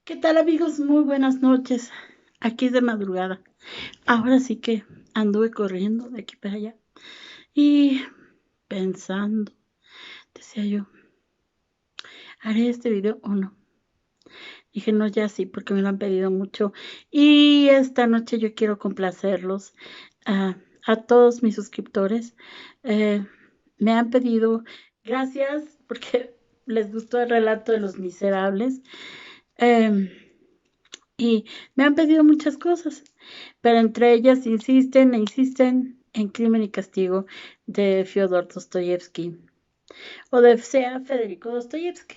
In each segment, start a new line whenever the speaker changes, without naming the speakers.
¿Qué tal, amigos? Muy buenas noches. Aquí es de madrugada. Ahora sí que anduve corriendo de aquí para allá y pensando, decía yo, ¿haré este video o no? Dije, no, ya sí, porque me lo han pedido mucho. Y esta noche yo quiero complacerlos a todos mis suscriptores. Eh, Me han pedido, gracias, porque les gustó el relato de Los Miserables. Eh, y me han pedido muchas cosas, pero entre ellas insisten e insisten en Crimen y Castigo de Fyodor Dostoyevsky o de sea Federico Dostoyevsky.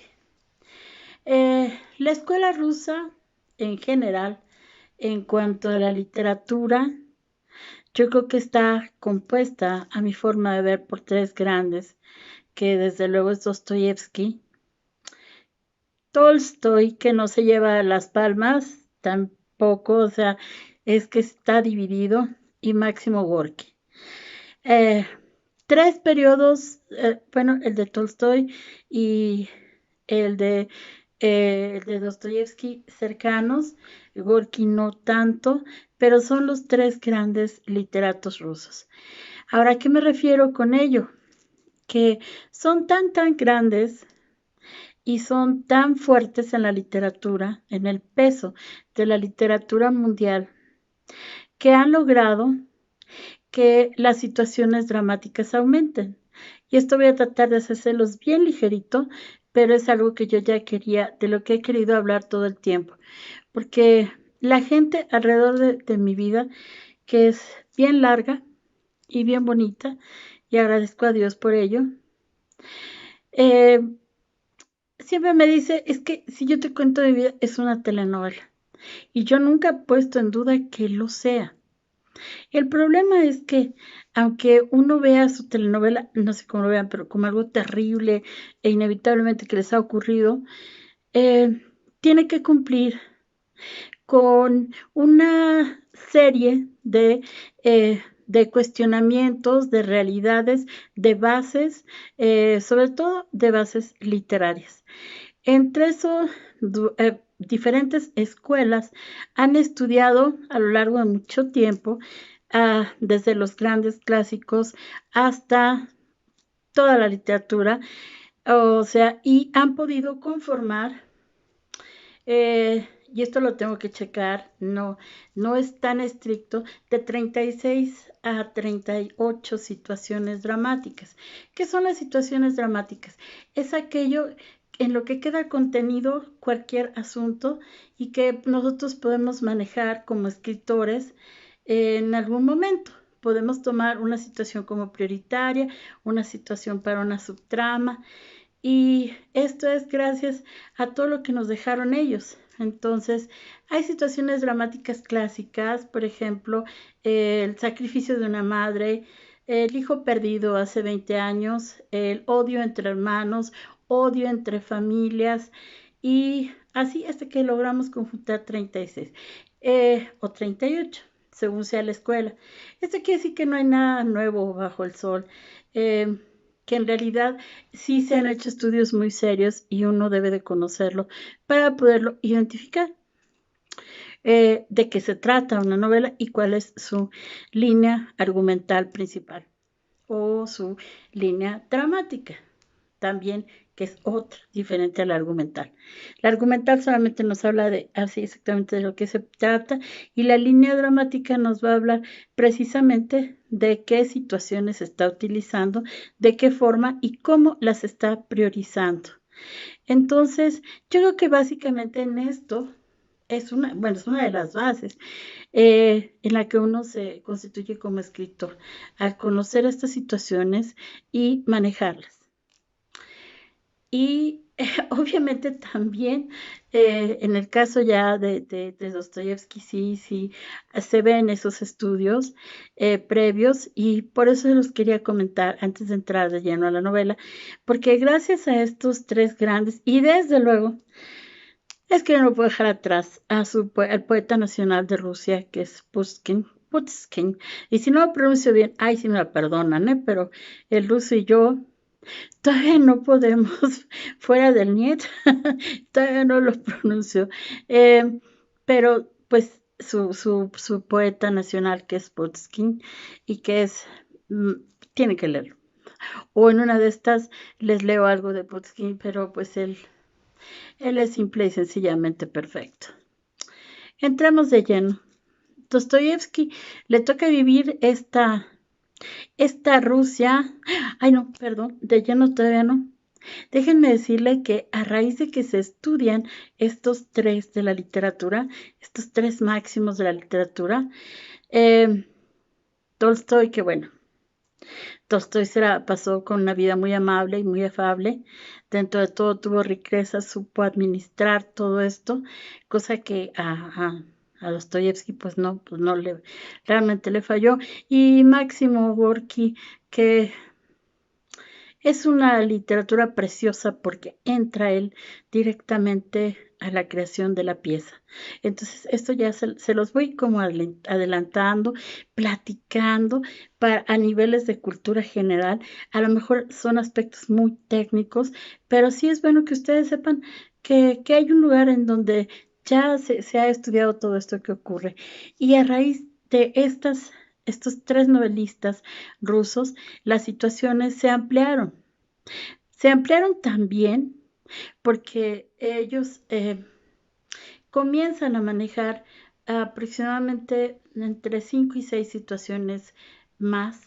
La escuela rusa en general, en cuanto a la literatura, yo creo que está compuesta, a mi forma de ver, por tres grandes, que desde luego es Dostoyevsky, Tolstoy, que no se lleva las palmas, tampoco, o sea, es que está dividido, y Máximo Gorki. Eh, Tres periodos, bueno, el de Tolstoy y el de Dostoyevsky cercanos, Gorki no tanto, pero son los tres grandes literatos rusos. Ahora, ¿a qué me refiero con ello? Que son tan grandes y son tan fuertes en la literatura, en el peso de la literatura mundial, que han logrado que las situaciones dramáticas aumenten. Y esto voy a tratar de hacérselos bien ligerito, pero es algo que yo ya quería, de lo que he querido hablar todo el tiempo, porque la gente alrededor de mi vida, que es bien larga y bien bonita, y agradezco a Dios por ello, eh, siempre me dice, es que si yo te cuento mi vida, es una telenovela. Y yo nunca he puesto en duda que lo sea. El problema es que, aunque uno vea su telenovela, no sé cómo lo vean, pero como algo terrible e inevitablemente que les ha ocurrido, tiene que cumplir con una serie de cuestionamientos, de realidades, de bases, sobre todo de bases literarias. Entre eso, diferentes escuelas han estudiado a lo largo de mucho tiempo, desde los grandes clásicos hasta toda la literatura, o sea, y han podido conformar, y esto lo tengo que checar, no es tan estricto, de 36 a 38 situaciones dramáticas. ¿Qué son las situaciones dramáticas? Es aquello en lo que queda contenido cualquier asunto y que nosotros podemos manejar como escritores en algún momento. Podemos tomar una situación como prioritaria, una situación para una subtrama, y esto es gracias a todo lo que nos dejaron ellos. Entonces, hay situaciones dramáticas clásicas, por ejemplo, el sacrificio de una madre, el hijo perdido hace 20 años, el odio entre hermanos, odio entre familias, y así hasta que logramos conjuntar 36 o 38, según sea la escuela. Esto quiere decir que no hay nada nuevo bajo el sol. Eh, que en realidad sí se han hecho estudios muy serios y uno debe de conocerlo para poderlo identificar. De qué se trata una novela y cuál es su línea argumental principal o su línea dramática también, que es otra, diferente a la argumental. La argumental solamente nos habla de así exactamente de lo que se trata, y la línea dramática nos va a hablar precisamente de qué situaciones se está utilizando, de qué forma y cómo las está priorizando. Entonces, yo creo que básicamente en esto bueno, es una de las bases en la que uno se constituye como escritor, al conocer estas situaciones y manejarlas. Y obviamente también en el caso ya de Dostoyevsky, sí, se ven esos estudios previos, y por eso los quería comentar antes de entrar de lleno a la novela, porque gracias a estos tres grandes, y desde luego, es que no puedo dejar atrás al poeta nacional de Rusia, que es Pushkin, y si no lo pronuncio bien, ay, sí me lo perdonan, pero el ruso y yo Todavía no podemos, fuera del Niet, todavía no lo pronuncio. Pero pues su poeta nacional, que es Pushkin, y que es, mm, tiene que leerlo. O en una de estas les leo algo de Pushkin, pero pues él es simple y sencillamente perfecto. Entramos de lleno. Dostoyevsky le toca vivir esta Rusia. Ay, no, perdón, de lleno todavía no. Déjenme decirle que a raíz de que se estudian estos tres de la literatura, estos tres máximos de la literatura, eh, Tolstoy, que bueno, Tolstoy pasó con una vida muy amable y muy afable. Dentro de todo tuvo riqueza, supo administrar todo esto, cosa que a Dostoyevsky pues no realmente le falló. Y Máximo Gorky, que es una literatura preciosa porque entra él directamente a la creación de la pieza. Entonces, esto ya se los voy como adelantando, platicando a niveles de cultura general. A lo mejor son aspectos muy técnicos, pero sí es bueno que ustedes sepan que hay un lugar en donde ya se ha estudiado todo esto que ocurre. Y a raíz de estos tres novelistas rusos, las situaciones se ampliaron. Se ampliaron también porque ellos comienzan a manejar aproximadamente entre 5 y 6 situaciones más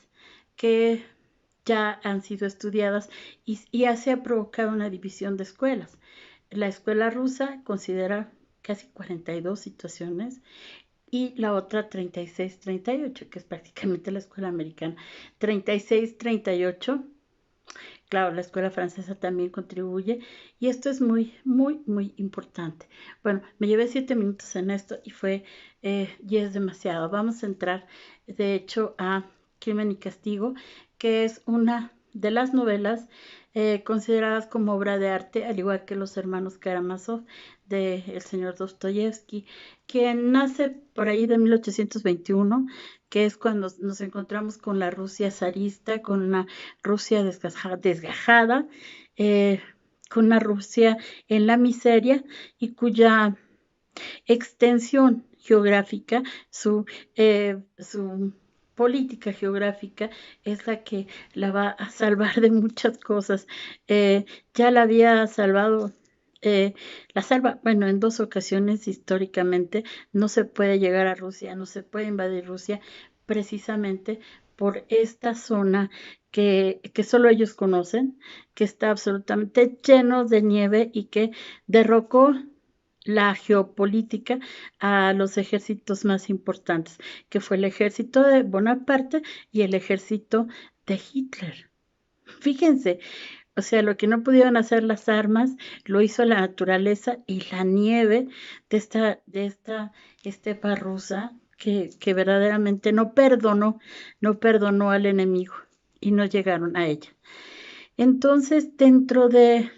que ya han sido estudiadas y ya se ha provocado una división de escuelas. La escuela rusa considera casi 42 situaciones y la otra 36, 38, que es prácticamente la escuela americana. 36, 38. Claro, la escuela francesa también contribuye y esto es muy, muy, muy importante. Bueno, me llevé 7 minutos en esto y es demasiado. Vamos a entrar, de hecho, a Crimen y Castigo, que es una de las novelas consideradas como obra de arte, al igual que Los Hermanos Karamazov del señor Dostoyevsky, quien nace por ahí de 1821, que es cuando nos encontramos con la Rusia zarista, con una Rusia desgajada, eh, con una Rusia en la miseria y cuya extensión geográfica, su política geográfica es la que la va a salvar de muchas cosas. Ya la había salvado, la salva, bueno, en 2 ocasiones históricamente. No se puede llegar a Rusia, no se puede invadir Rusia precisamente por esta zona que solo ellos conocen, que está absolutamente lleno de nieve y que derrocó la geopolítica a los ejércitos más importantes, que fue el ejército de Bonaparte y el ejército de Hitler. Fíjense, o sea, lo que no pudieron hacer las armas, lo hizo la naturaleza y la nieve de esta estepa rusa que verdaderamente no perdonó al enemigo y no llegaron a ella. Entonces, dentro de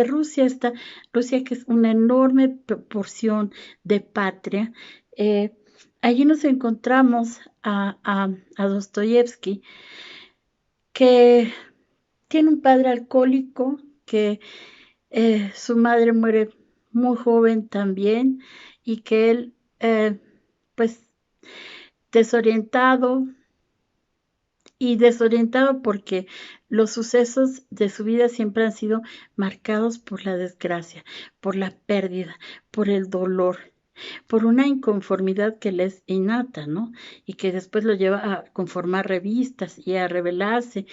Rusia, esta Rusia que es una enorme porción de patria, eh, allí nos encontramos a Dostoyevsky, que tiene un padre alcohólico, que su madre muere muy joven también, y que él, pues, desorientado, y desorientado porque los sucesos de su vida siempre han sido marcados por la desgracia, por la pérdida, por el dolor, por una inconformidad que le es innata, ¿no? Y que después lo lleva a conformar revistas y a rebelarse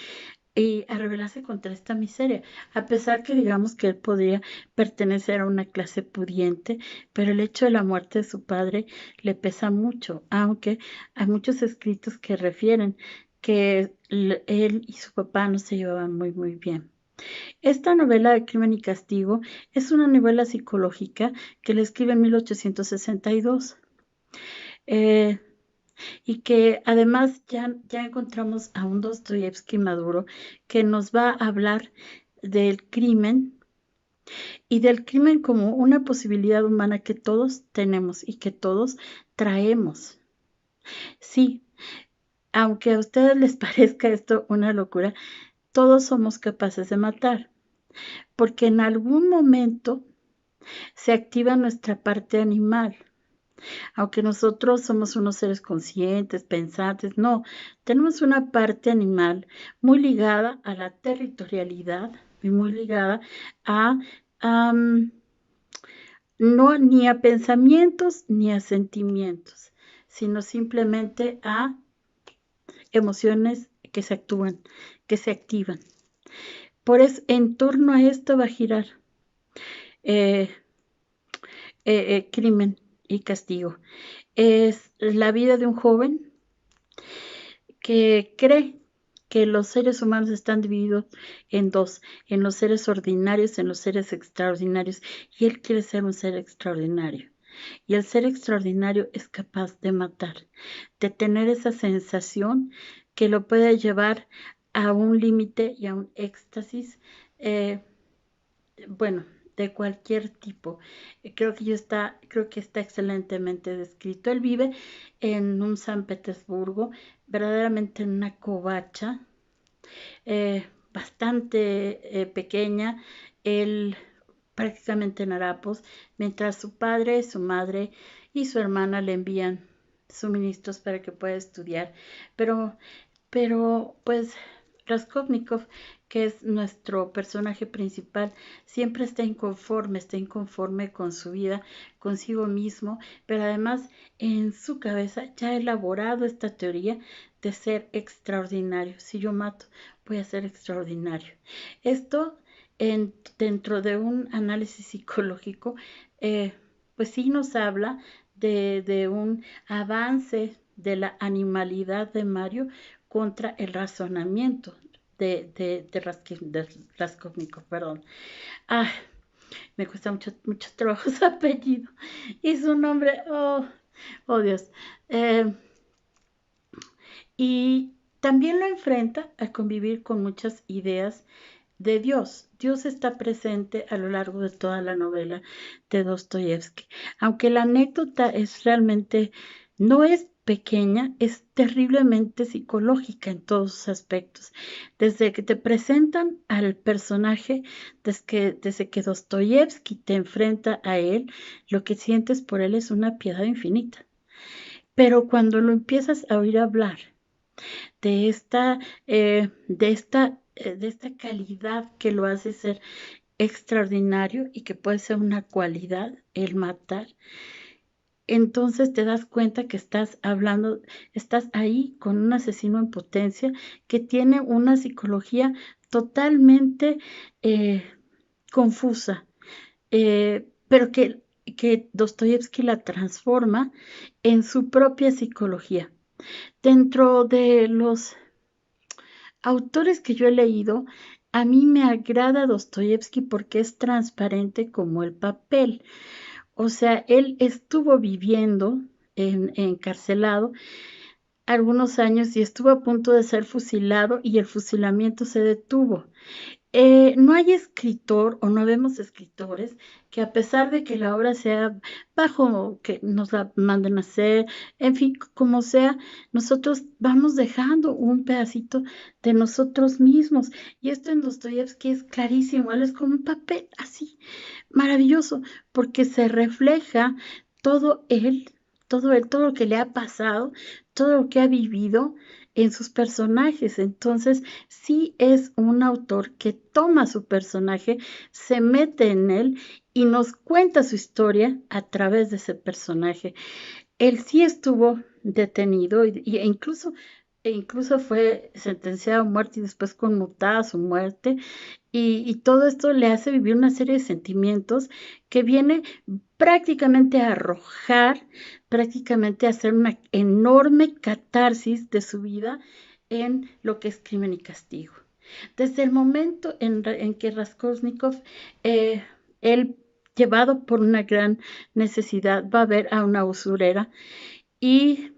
contra esta miseria, a pesar que digamos que él podría pertenecer a una clase pudiente, pero el hecho de la muerte de su padre le pesa mucho, aunque hay muchos escritos que refieren que él y su papá no se llevaban muy, muy bien. Esta novela de Crimen y Castigo es una novela psicológica que le escribe en 1862. Eh, y que además ya encontramos a un Dostoyevsky maduro que nos va a hablar del crimen y del crimen como una posibilidad humana que todos tenemos y que todos traemos. Sí, aunque a ustedes les parezca esto una locura, todos somos capaces de matar, porque en algún momento se activa nuestra parte animal. Aunque nosotros somos unos seres conscientes, pensantes, no, tenemos una parte animal muy ligada a la territorialidad y muy ligada a, no ni a pensamientos ni a sentimientos, sino simplemente a emociones que se actúan, que se activan. Por eso, en torno a esto va a girar crimen y castigo. Es la vida de un joven que cree que los seres humanos están divididos en dos, en los seres ordinarios, en los seres extraordinarios, y él quiere ser un ser extraordinario. Y el ser extraordinario es capaz de matar, de tener esa sensación que lo puede llevar a un límite y a un éxtasis, bueno, de cualquier tipo. Creo que está excelentemente descrito. Él vive en un San Petersburgo, verdaderamente en una covacha, bastante pequeña, él prácticamente en harapos, mientras su padre, su madre y su hermana le envían suministros para que pueda estudiar. Pero pues Raskolnikov, que es nuestro personaje principal, siempre está inconforme con su vida, consigo mismo, pero además en su cabeza ya ha elaborado esta teoría de ser extraordinario. Si yo mato, voy a ser extraordinario. Esto dentro de un análisis psicológico, pues sí nos habla de un avance de la animalidad de Mario contra el razonamiento de Raskolnikov, perdón. Ah, me cuesta mucho trabajo su apellido y su nombre, oh Dios. Y también lo enfrenta a convivir con muchas ideas de Dios. Dios está presente a lo largo de toda la novela de Dostoyevsky. Aunque la anécdota es realmente, no es pequeña, es terriblemente psicológica en todos sus aspectos. Desde que te presentan al personaje, desde que Dostoyevsky te enfrenta a él, lo que sientes por él es una piedad infinita. Pero cuando lo empiezas a oír hablar de esta calidad que lo hace ser extraordinario y que puede ser una cualidad, el matar, entonces te das cuenta que estás ahí con un asesino en potencia que tiene una psicología totalmente confusa, pero que Dostoyevsky la transforma en su propia psicología. Dentro de los autores que yo he leído, a mí me agrada Dostoyevsky porque es transparente como el papel. O sea, él estuvo viviendo encarcelado algunos años y estuvo a punto de ser fusilado y el fusilamiento se detuvo. No hay escritor o no vemos escritores que a pesar de que la obra sea bajo que nos la manden a hacer, en fin, como sea, nosotros vamos dejando un pedacito de nosotros mismos. Y esto en Dostoyevsky es clarísimo, él es como un papel así, maravilloso, porque se refleja todo todo lo que le ha pasado, todo lo que ha vivido en sus personajes. Entonces, sí es un autor que toma su personaje, se mete en él y nos cuenta su historia a través de ese personaje. Él sí estuvo detenido e incluso fue sentenciado a muerte y después conmutada su muerte. Y todo esto le hace vivir una serie de sentimientos que viene prácticamente a arrojar, prácticamente a hacer una enorme catarsis de su vida en lo que es Crimen y Castigo. Desde el momento en que Raskolnikov, él llevado por una gran necesidad, va a ver a una usurera y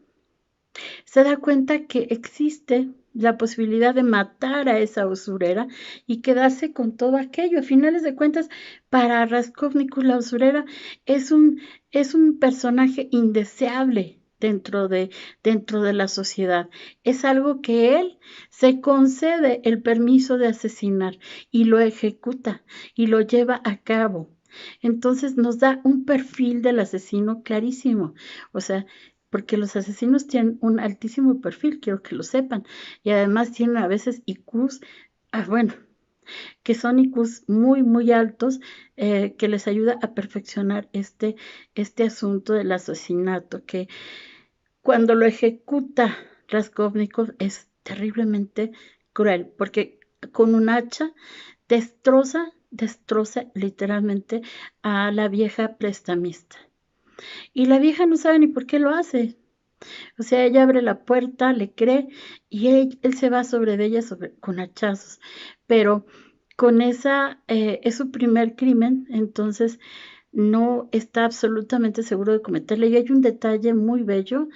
se da cuenta que existe la posibilidad de matar a esa usurera y quedarse con todo aquello. A finales de cuentas, para Raskolnikov la usurera es un personaje indeseable, dentro de la sociedad. Es algo que él se concede el permiso de asesinar y lo ejecuta y lo lleva a cabo. Entonces nos da un perfil del asesino clarísimo. O sea, porque los asesinos tienen un altísimo perfil, quiero que lo sepan, y además tienen a veces IQs, bueno, que son IQs muy, muy altos, que les ayuda a perfeccionar este asunto del asesinato, que cuando lo ejecuta Raskolnikov es terriblemente cruel, porque con un hacha destroza literalmente a la vieja prestamista. Y la vieja no sabe ni por qué lo hace. O sea, ella abre la puerta, le cree y él se va sobre de ella con hachazos. Pero con es su primer crimen, entonces no está absolutamente seguro de cometerle. Y hay un detalle muy bello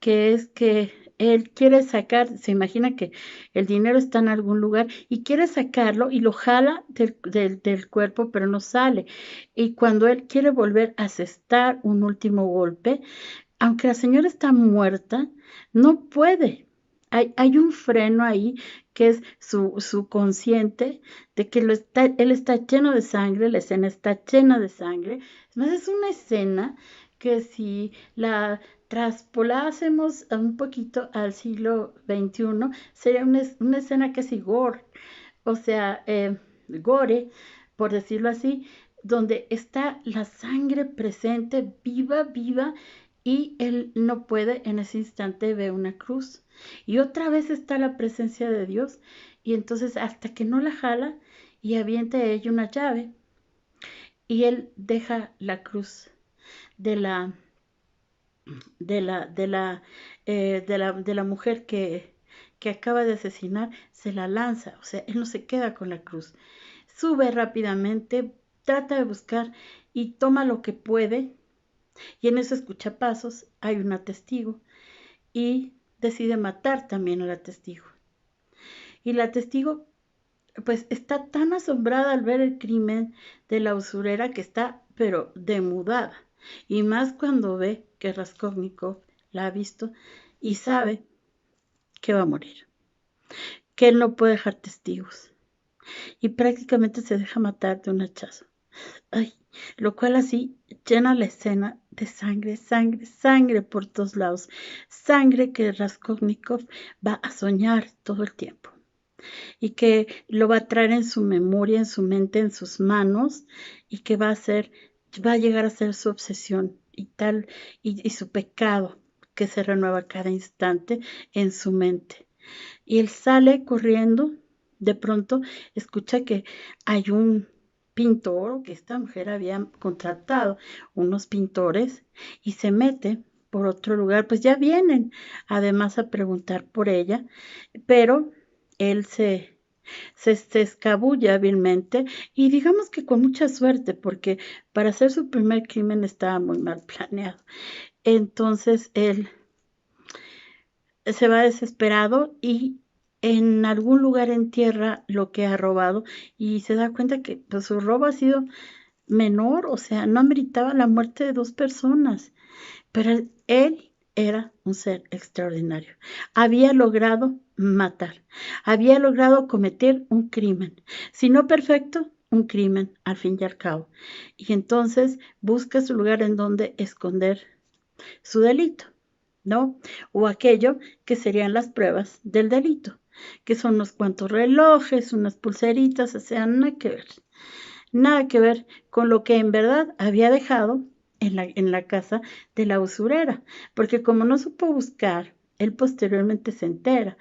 que es que él quiere sacar, se imagina que el dinero está en algún lugar y quiere sacarlo y lo jala del cuerpo, pero no sale. Y cuando él quiere volver a asestar un último golpe, aunque la señora está muerta, no puede. Hay un freno ahí que es su consciente de que él está lleno de sangre, la escena está llena de sangre. Además, es una escena que si la traspolásemos un poquito al siglo XXI, sería una escena casi gore, o sea, gore, por decirlo así, donde está la sangre presente, viva, viva, y él no puede, en ese instante ve una cruz. Y otra vez está la presencia de Dios, y entonces hasta que no la jala y avienta a ella una llave, y él deja la cruz de la, de la mujer que acaba de asesinar, se la lanza, o sea, él no se queda con la cruz. Sube rápidamente, trata de buscar y toma lo que puede, y en eso escucha pasos, hay una testigo, y decide matar también a la testigo. Y la testigo, pues, está tan asombrada al ver el crimen de la usurera que está, pero demudada. Y más cuando ve que Raskolnikov la ha visto y sabe que va a morir, que él no puede dejar testigos. Y prácticamente se deja matar de un hachazo. Ay, lo cual así llena la escena de sangre, sangre, sangre por todos lados. Sangre que Raskolnikov va a soñar todo el tiempo. Y que lo va a traer en su memoria, en su mente, en sus manos, y que va a llegar a ser su obsesión y tal, y su pecado que se renueva cada instante en su mente. Y él sale corriendo, de pronto escucha que hay un pintor, que esta mujer había contratado unos pintores, y se mete por otro lugar, pues ya vienen además a preguntar por ella, pero él se escabulle hábilmente y digamos que con mucha suerte, porque para hacer su primer crimen estaba muy mal planeado. Entonces él se va desesperado y en algún lugar entierra lo que ha robado y se da cuenta que pues, su robo ha sido menor, o sea, no ameritaba la muerte de dos personas, pero él era un ser extraordinario. Había logrado matar, había logrado cometer un crimen, si no perfecto, un crimen al fin y al cabo. Y entonces busca su lugar en donde esconder su delito, ¿no? O aquello que serían las pruebas del delito, que son unos cuantos relojes, unas pulseritas, o sea, nada que ver con lo que en verdad había dejado en la casa de la usurera, porque como no supo buscar, él posteriormente se entera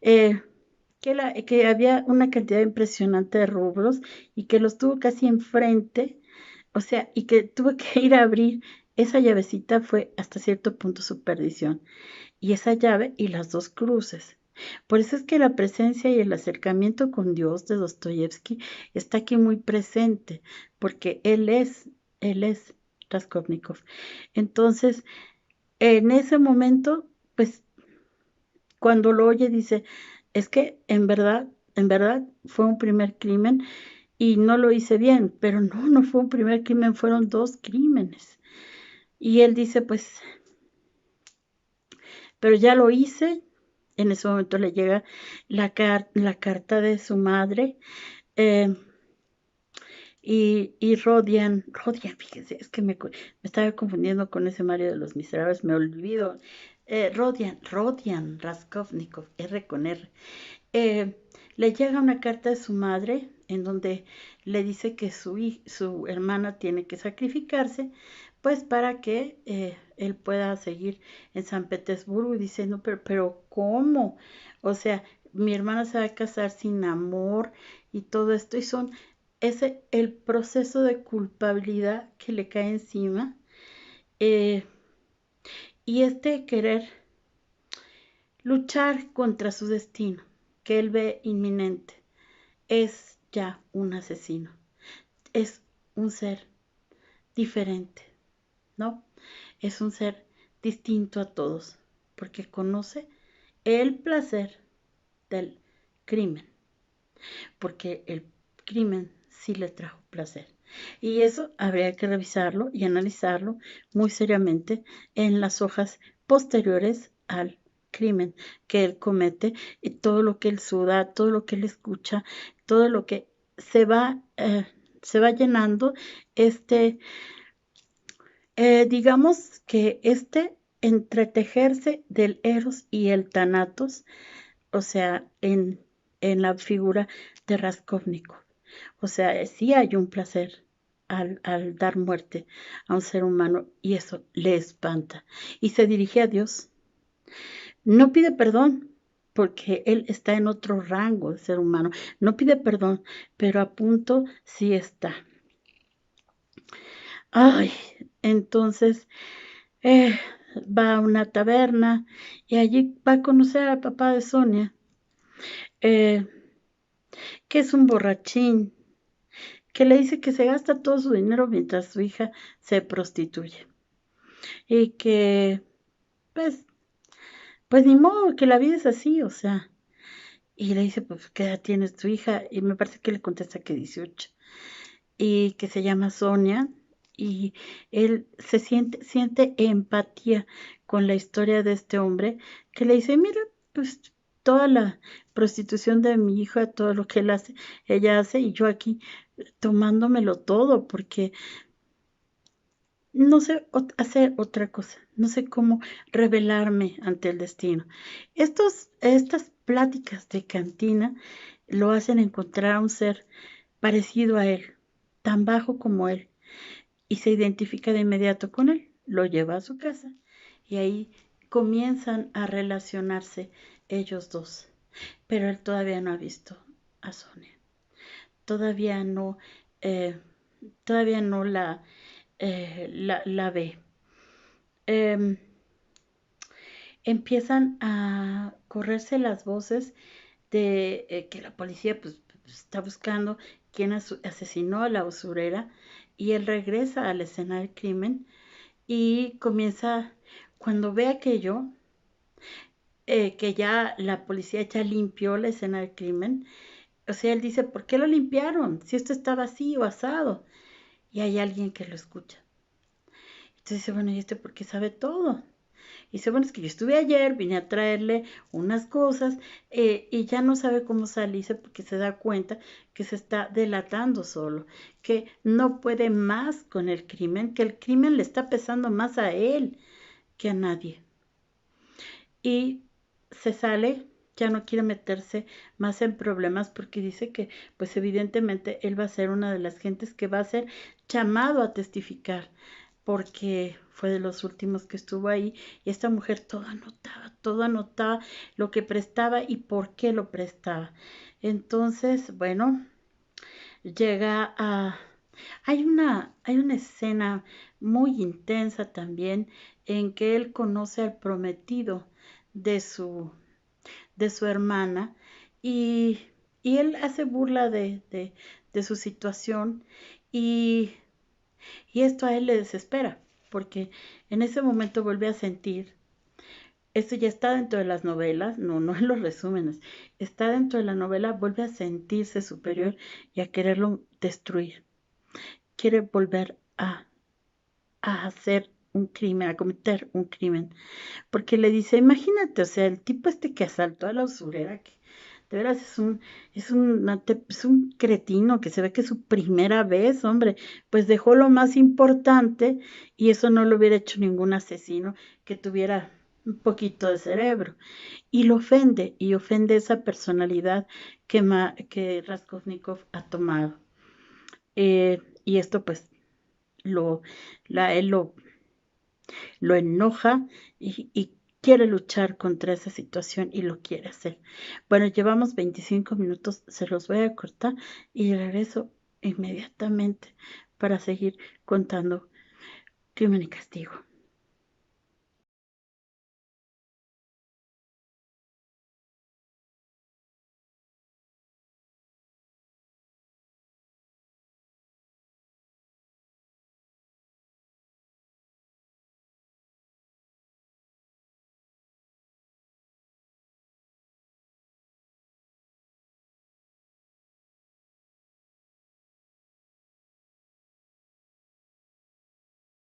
que había una cantidad impresionante de rubros y que los tuvo casi enfrente, o sea, y que tuvo que ir a abrir esa llavecita fue hasta cierto punto su perdición. Y esa llave y las dos cruces. Por eso es que la presencia y el acercamiento con Dios de Dostoyevsky está aquí muy presente, porque él es Raskolnikov. Entonces, en ese momento, pues, cuando lo oye, dice, es que en verdad fue un primer crimen y no lo hice bien, pero no fue un primer crimen, fueron dos crímenes. Y él dice, pues, pero ya lo hice. En ese momento le llega la carta de su madre. Y Rodian, fíjense, es que me estaba confundiendo con ese Mario de los Miserables, me olvido. Rodian Raskolnikov, R con R. Le llega una carta de su madre en donde le dice que su hermana tiene que sacrificarse, pues para que él pueda seguir en San Petersburgo. Y dice, no, pero ¿cómo? O sea, mi hermana se va a casar sin amor y todo esto, y son el proceso de culpabilidad que le cae encima, eh, y querer luchar contra su destino, que él ve inminente. Es ya un asesino, es un ser diferente, ¿no? Es un ser distinto a todos, porque conoce el placer del crimen, porque el crimen sí le trajo placer. Y eso habría que revisarlo y analizarlo muy seriamente en las hojas posteriores al crimen que él comete, y todo lo que él suda, todo lo que él escucha, todo lo que se va, llenando, digamos que entretejerse del Eros y el Thanatos, o sea, en la figura de Raskolnikov. O sea, sí hay un placer al dar muerte a un ser humano, y eso le espanta. Y se dirige a Dios. No pide perdón, porque él está en otro rango de ser humano. No pide perdón, pero a punto sí está. Ay, entonces eh, va a una taberna y allí va a conocer al papá de Sonia, eh, que es un borrachín, que le dice que se gasta todo su dinero mientras su hija se prostituye. Y que, pues, pues ni modo, que la vida es así, o sea. Y le dice, pues, ¿qué edad tienes tu hija? Y me parece que le contesta que 18. Y que se llama Sonia. Y él siente empatía con la historia de este hombre, que le dice, mira, pues toda la prostitución de mi hija, todo lo que ella hace, y yo aquí tomándomelo todo, porque no sé hacer otra cosa, no sé cómo revelarme ante el destino. Estas pláticas de cantina lo hacen encontrar a un ser parecido a él, tan bajo como él, y se identifica de inmediato con él, lo lleva a su casa y ahí comienzan a relacionarse ellos dos. Pero él todavía no ha visto a Sonia, todavía no, eh, todavía no la ve. Eh, Empiezan a correrse las voces de que la policía pues, está buscando quién asesinó a la usurera, y él regresa a la escena del crimen y comienza, cuando ve aquello, que ya la policía ya limpió la escena del crimen. O sea, él dice, ¿por qué lo limpiaron? Si esto está vacío, asado. Y hay alguien que lo escucha. Entonces dice, bueno, ¿y por qué sabe todo? Y dice, bueno, es que yo estuve ayer, vine a traerle unas cosas, y ya no sabe cómo salirse, porque se da cuenta que se está delatando solo, que no puede más con el crimen, que el crimen le está pesando más a él que a nadie. Y se sale, ya no quiere meterse más en problemas, porque dice que pues evidentemente él va a ser una de las gentes que va a ser llamado a testificar, porque fue de los últimos que estuvo ahí, y esta mujer todo anotaba lo que prestaba y por qué lo prestaba. Entonces, bueno, llega a... hay una escena muy intensa también, en que él conoce al prometido de su hermana, y, y él hace burla de su situación, y y esto a él le desespera, porque en ese momento vuelve a sentir, esto ya está dentro de las novelas, no en los resúmenes, está dentro de la novela, vuelve a sentirse superior y a quererlo destruir. Quiere volver a hacer un crimen, a cometer un crimen, porque le dice, imagínate, o sea, el tipo este que asaltó a la usurera, que de veras es un cretino que se ve que es su primera vez, hombre, pues dejó lo más importante y eso no lo hubiera hecho ningún asesino que tuviera un poquito de cerebro. Y lo ofende, y ofende esa personalidad que Raskolnikov ha tomado. Y esto pues lo, él lo enoja y quiere luchar contra esa situación y lo quiere hacer. Bueno, llevamos 25 minutos, se los voy a cortar y regreso inmediatamente para seguir contando Crimen y Castigo.